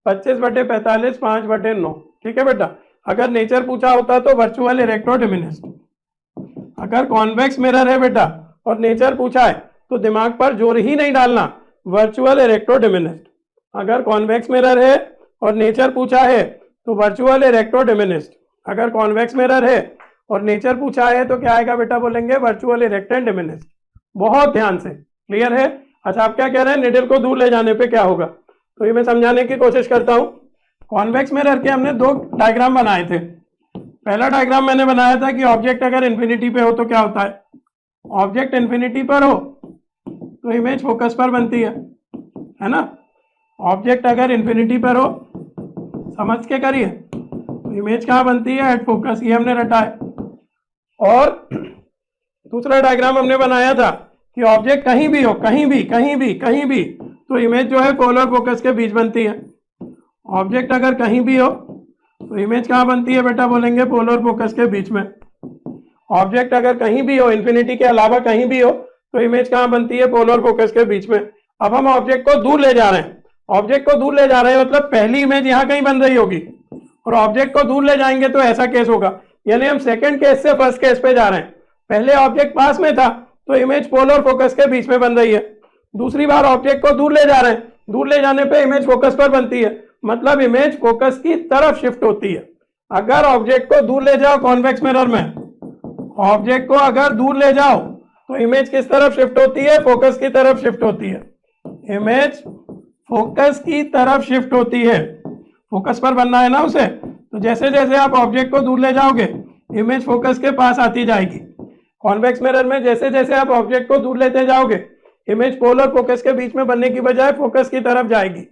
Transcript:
25/45 5/9। ठीक है बेटा। अगर नेचर पूछा होता तो वर्चुअल इरेक्टो डिमिनिस्ट। अगर कॉन्वेक्स मिरर है बेटा और नेचर पूछा है तो दिमाग पर जोर ही नहीं डालना, वर्चुअल इरेक्टो डिमिनिस्ट। अगर कॉन्वेक्स मिरर है और नेचर पूछा है तो वर्चुअल इरेक्टो डिमिनिस्ट। अगर कॉन्वेक्स मिरर है और नेचर पूछा है तो क्या आएगा बेटा, बोलेंगे वर्चुअल इरेक्टेंट डिमिनिस्ट। बहुत ध्यान से, क्लियर है। अच्छा, आप क्या कह रहे हैं, निडल को दूर ले जाने पे क्या होगा, तो ये मैं समझाने की कोशिश करता हूं। कॉन्वेक्स मिरर के हमने 2 डायग्राम बनाए थे। पहला डायग्राम मैंने बनाया था कि ऑब्जेक्ट अगर इन्फिनिटी पे हो तो क्या होता है, ऑब्जेक्ट इन्फिनिटी पर हो तो इमेज फोकस पर बनती है ना। ऑब्जेक्ट अगर इन्फिनिटी पर हो, समझ के करिए, तो इमेज कहाँ बनती है, एट फोकस, ये हमने रटा है। और दूसरा डायग्राम हमने बनाया था कि ऑब्जेक्ट कहीं भी हो, कहीं भी, तो इमेज जो है पोलर फोकस के बीच बनती है। ऑब्जेक्ट अगर कहीं भी हो तो इमेज कहाँ बनती है बेटा, बोलेंगे पोलर फोकस के बीच में। ऑब्जेक्ट अगर कहीं भी हो, इन्फिनिटी के अलावा कहीं भी हो, तो इमेज कहाँ बनती है, पोलर फोकस के बीच में। अब हम ऑब्जेक्ट को दूर ले जा रहे हैं, ऑब्जेक्ट को दूर ले जा रहे हैं मतलब पहली इमेज यहाँ कहीं बन रही होगी, और ऑब्जेक्ट को दूर ले जाएंगे तो ऐसा केस होगा। यानी हम सेकंड केस से फर्स्ट केस पे जा रहे हैं। पहले ऑब्जेक्ट पास में था तो इमेज पोलर फोकस के बीच में बन रही है। दूसरी बार ऑब्जेक्ट को दूर ले जा रहे हैं, दूर ले जाने पे इमेज फोकस पर बनती है, मतलब इमेज फोकस की तरफ शिफ्ट होती है। अगर ऑब्जेक्ट को दूर ले जाओ कॉन्वेक्स मिरर में, ऑब्जेक्ट को अगर दूर ले जाओ तो इमेज किस तरफ शिफ्ट होती है, फोकस की तरफ शिफ्ट होती है। इमेज फोकस की तरफ शिफ्ट होती है, फोकस पर बनना है ना उसे। तो जैसे जैसे आप ऑब्जेक्ट को दूर ले जाओगे इमेज फोकस के पास आती जाएगी। कॉन्वेक्स मिरर में जैसे जैसे आप ऑब्जेक्ट को दूर लेते जाओगे इमेज पोलर फोकस के बीच में बनने की बजाय फोकस की तरफ जाएगी।